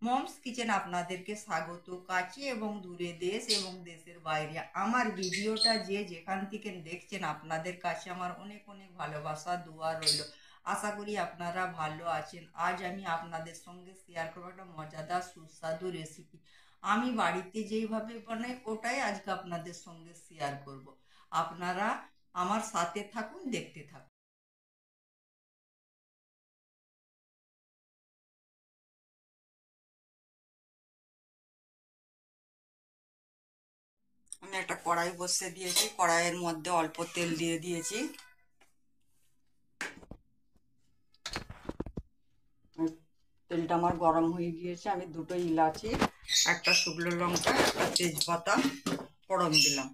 Moms kitchen আপনাদেরকে স্বাগত। কাছে এবং দূরে, দেশ এবং দেশের বাইরে আমার ভিডিওটা যে যেখান থেকে দেখছেন, আপনাদের কাছে আমার অনেক অনেক ভালোবাসা দোয়া রইল। আশা করি আপনারা ভালো আছেন। আজ আমি আপনাদের সঙ্গে শেয়ার করবো একটা মজাদার সুস্বাদু রেসিপি। আমি বাড়িতে যেইভাবে বানাই ওটাই আজকে আপনাদের সঙ্গে শেয়ার করব। আপনারা আমার সাথে থাকুন, দেখতে থাকুন। আমি একটা কড়াই বসিয়ে দিয়েছি, কড়াইয়ের মধ্যে অল্প তেল দিয়ে দিয়েছি। তেলটা আমার গরম হয়ে গিয়েছে, আমি দুটো ইলাচি, একটা শুকনো লঙ্কা, একটা তেজপাতা ফোড়ন দিলাম।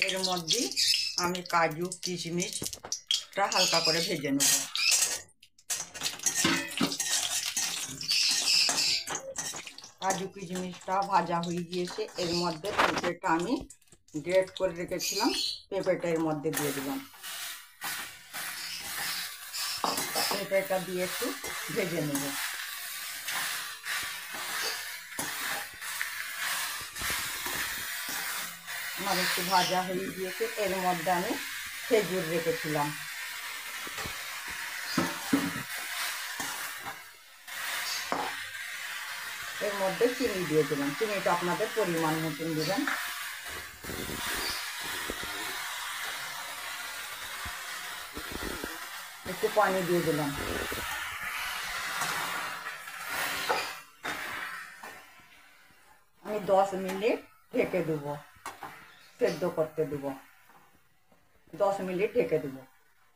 এর মধ্যে আমি কাজু কিশমিশটা হালকা করে ভেজে নেব। কাজু কিশমিশটা ভাজা হয়ে গিয়েছে, এর মধ্যে পেঁপেটা আমি গ্রেট করে রেখেছিলাম, পেঁপেটা এর মধ্যে দিয়ে দিলাম। পেঁপেটা দিয়ে একটু ভেজে নেব। আমার একটু ভাজা হয়ে গিয়েছে, এর মধ্যে আমি খেজুর রেখেছিলাম, এর মধ্যে চিনি দিয়ে দিলাম। চিনিটা আপনাদের পরিমাণ মতন দেবেন। একটু পানি দিয়ে দিলাম। আমি 10 মিনিট ঢেকে দেবো, সেদ্ধ করতে দেবো। 10 মিনিট ঢেকে দেবো,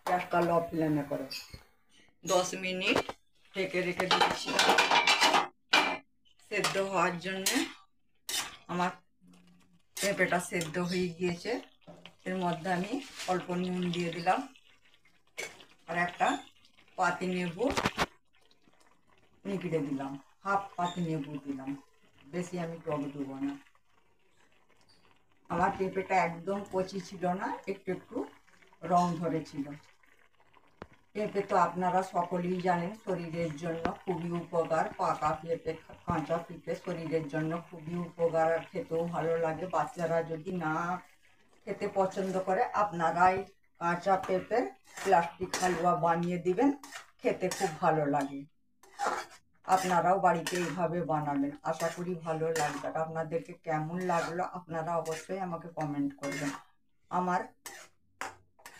গ্যাসটা লো ফ্লেমে করে। 10 মিনিট ঢেকে রেখে দিয়েছিলাম সেদ্ধ হওয়ার জন্যে। আমার পেঁপেটা সেদ্ধ হয়ে গিয়েছে, এর মধ্যে আমি অল্প নুন দিয়ে দিলাম আর একটা পাতি লেবু নিগড়ে দিলাম, হাফ পাতি লেবু দিলাম, বেশি আমি টক দেবো না। আমার পেঁপেটা একদম কচি ছিল না, একটু একটু রং ধরেছিল। পেঁপে তো আপনারা সকলেই জানেন শরীরের জন্য খুবই উপকার। পাকা পেঁপে, কাঁচা পেঁপে শরীরের জন্য খুবই উপকার, আর খেতেও ভালো লাগে। বাচ্চারা যদি না খেতে পছন্দ করে, আপনারাই কাঁচা পেঁপের প্লাস্টিক হালুয়া বানিয়ে দিবেন, খেতে খুব ভালো লাগে। আপনারাও বাড়িতে এইভাবে বানাবেন, আশা করি ভালো লাগবে। আর আপনাদেরকে কেমন লাগলো আপনারা অবশ্যই আমাকে কমেন্ট করবেন। আমার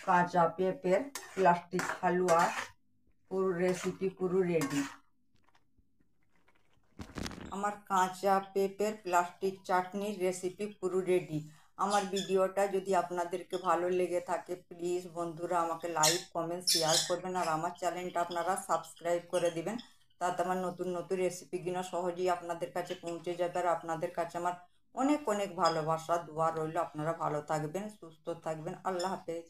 কাঁচা পেঁপের প্লাস্টিক হালুয়া পুরো রেসিপি পুরো রেডি। আমার কাঁচা পেঁপের প্লাস্টিক চাটনির রেসিপি পুরো রেডি। আমার ভিডিওটা যদি আপনাদেরকে ভালো লেগে থাকে, প্লিজ বন্ধুরা আমাকে লাইক কমেন্ট শেয়ার করবেন, আর আমার চ্যানেলটা আপনারা সাবস্ক্রাইব করে দিবেন। তাতে আমার নতুন নতুন রেসিপিগুলো সহজেই আপনাদের কাছে পৌঁছে যাবে। আর আপনাদের কাছে আমার অনেক অনেক ভালোবাসা দোয়া রইল। আপনারা ভালো থাকবেন, সুস্থ থাকবেন। আল্লাহ হাফেজ।